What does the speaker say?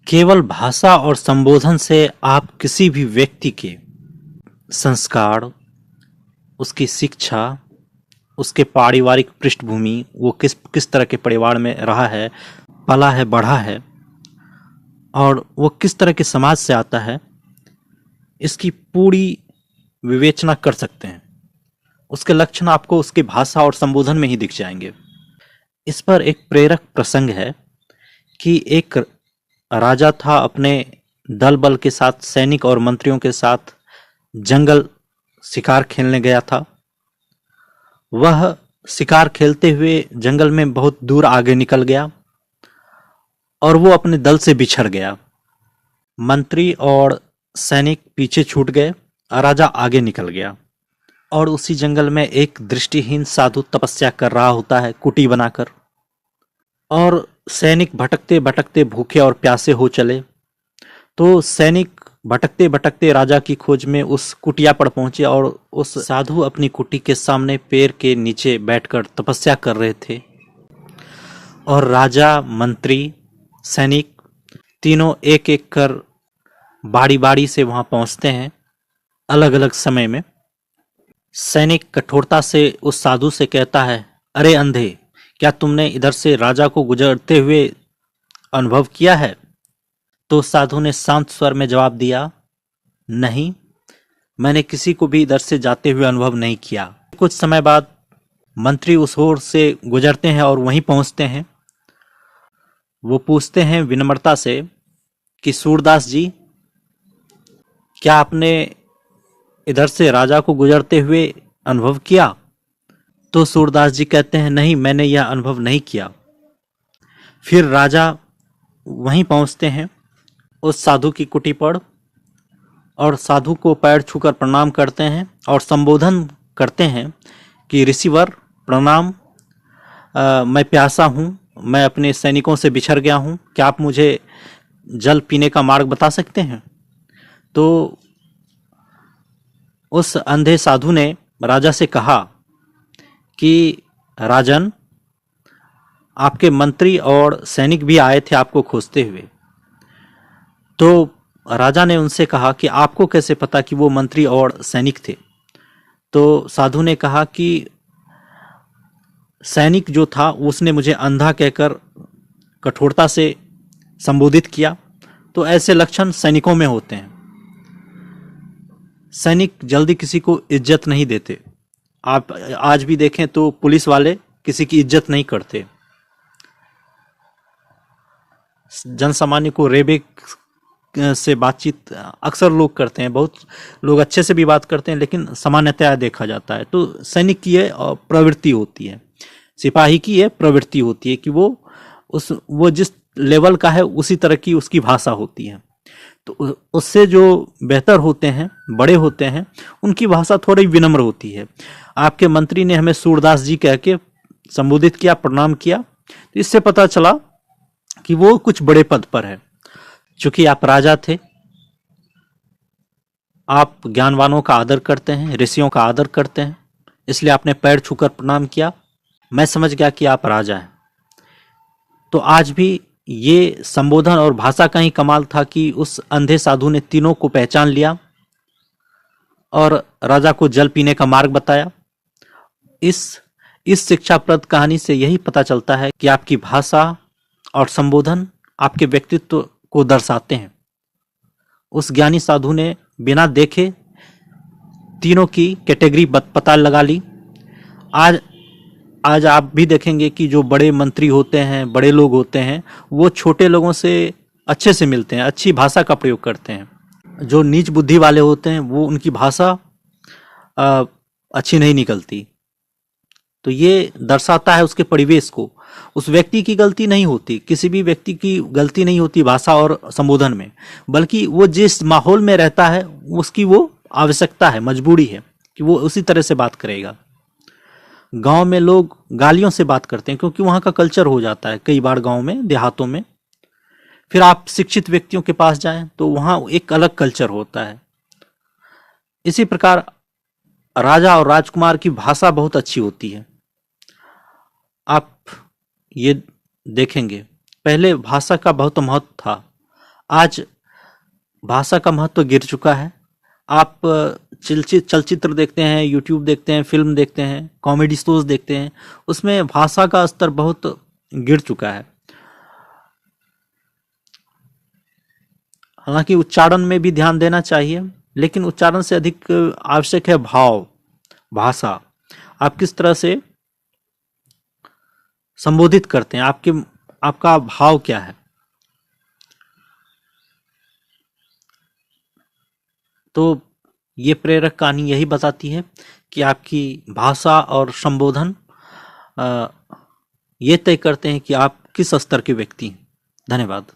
केवल भाषा और संबोधन से आप किसी भी व्यक्ति के संस्कार, उसकी शिक्षा, उसके पारिवारिक पृष्ठभूमि, वो किस तरह के परिवार में रहा है, पला है, बढ़ा है और वो किस तरह के समाज से आता है, इसकी पूरी विवेचना कर सकते हैं। उसके लक्षण आपको उसकी भाषा और संबोधन में ही दिख जाएंगे। इस पर एक प्रेरक प्रसंग है कि एक राजा था, अपने दल बल के साथ, सैनिक और मंत्रियों के साथ जंगल शिकार खेलने गया था। वह शिकार खेलते हुए जंगल में बहुत दूर आगे निकल गया और वो अपने दल से बिछड़ गया। मंत्री और सैनिक पीछे छूट गए, राजा आगे निकल गया और उसी जंगल में एक दृष्टिहीन साधु तपस्या कर रहा होता है, कुटी बनाकर। और सैनिक भटकते भटकते भूखे और प्यासे हो चले, तो सैनिक भटकते भटकते राजा की खोज में उस कुटिया पर पहुंचे और उस साधु अपनी कुटी के सामने पेड़ के नीचे बैठकर तपस्या कर रहे थे। और राजा, मंत्री, सैनिक तीनों एक एक कर बारी बारी से वहां पहुंचते हैं, अलग अलग समय में। सैनिक कठोरता से उस साधु से कहता है, अरे अंधे, क्या तुमने इधर से राजा को गुजरते हुए अनुभव किया है? तो साधु ने शांत स्वर में जवाब दिया, नहीं, मैंने किसी को भी इधर से जाते हुए अनुभव नहीं किया। कुछ समय बाद मंत्री उस ओर से गुजरते हैं और वहीं पहुंचते हैं। वो पूछते हैं विनम्रता से कि सूरदास जी, क्या आपने इधर से राजा को गुजरते हुए अनुभव किया? तो सूरदास जी कहते हैं, नहीं, मैंने यह अनुभव नहीं किया। फिर राजा वहीं पहुंचते हैं उस साधु की कुटी पर और साधु को पैर छूकर प्रणाम करते हैं और संबोधन करते हैं कि ऋषिवर प्रणाम, मैं प्यासा हूँ, मैं अपने सैनिकों से बिछड़ गया हूँ, क्या आप मुझे जल पीने का मार्ग बता सकते हैं? तो उस अंधे साधु ने राजा से कहा कि राजन, आपके मंत्री और सैनिक भी आए थे आपको खोजते हुए। तो राजा ने उनसे कहा कि आपको कैसे पता कि वो मंत्री और सैनिक थे? तो साधु ने कहा कि सैनिक जो था उसने मुझे अंधा कहकर कठोरता से संबोधित किया। तो ऐसे लक्षण सैनिकों में होते हैं। सैनिक जल्दी किसी को इज्जत नहीं देते। आप आज भी देखें तो पुलिस वाले किसी की इज्जत नहीं करते। जनसामान्य को रेबे से बातचीत अक्सर लोग करते हैं, बहुत लोग अच्छे से भी बात करते हैं, लेकिन सामान्यतया देखा जाता है। तो सैनिक की ये प्रवृत्ति होती है, सिपाही की ये प्रवृत्ति होती है कि वो जिस लेवल का है उसी तरह की उसकी भाषा होती है। तो उससे जो बेहतर होते हैं, बड़े होते हैं, उनकी भाषा थोड़ी विनम्र होती है। आपके मंत्री ने हमें सूरदास जी कह के संबोधित किया, प्रणाम किया, तो इससे पता चला कि वो कुछ बड़े पद पर है। चूंकि आप राजा थे, आप ज्ञानवानों का आदर करते हैं, ऋषियों का आदर करते हैं, इसलिए आपने पैर छूकर प्रणाम किया। मैं समझ गया कि आप राजा हैं। तो आज भी ये संबोधन और भाषा का ही कमाल था कि उस अंधे साधु ने तीनों को पहचान लिया और राजा को जल पीने का मार्ग बताया। इस शिक्षाप्रद कहानी से यही पता चलता है कि आपकी भाषा और संबोधन आपके व्यक्तित्व को दर्शाते हैं। उस ज्ञानी साधु ने बिना देखे तीनों की कैटेगरी पता लगा ली। आज आप भी देखेंगे कि जो बड़े मंत्री होते हैं, बड़े लोग होते हैं, वो छोटे लोगों से अच्छे से मिलते हैं, अच्छी भाषा का प्रयोग करते हैं। जो नीच बुद्धि वाले होते हैं वो उनकी भाषा अच्छी नहीं निकलती। तो ये दर्शाता है उसके परिवेश को। उस व्यक्ति की गलती नहीं होती, किसी भी व्यक्ति की गलती नहीं होती भाषा और संबोधन में, बल्कि वो जिस माहौल में रहता है उसकी वो आवश्यकता है, मजबूरी है कि वो उसी तरह से बात करेगा। गांव में लोग गालियों से बात करते हैं क्योंकि वहां का कल्चर हो जाता है कई बार गांव में, देहातों में। फिर आप शिक्षित व्यक्तियों के पास जाएं तो वहां एक अलग कल्चर होता है। इसी प्रकार राजा और राजकुमार की भाषा बहुत अच्छी होती है। आप ये देखेंगे, पहले भाषा का बहुत महत्व था, आज भाषा का महत्व गिर चुका है। आप चलचित्र देखते हैं, यूट्यूब देखते हैं, फिल्म देखते हैं, कॉमेडी शोज देखते हैं, उसमें भाषा का स्तर बहुत गिर चुका है। हालांकि उच्चारण में भी ध्यान देना चाहिए, लेकिन उच्चारण से अधिक आवश्यक है भाव, भाषा। आप किस तरह से संबोधित करते हैं, आपका भाव क्या है। तो ये प्रेरक कहानी यही बताती है कि आपकी भाषा और संबोधन ये तय करते हैं कि आप किस स्तर के व्यक्ति हैं। धन्यवाद।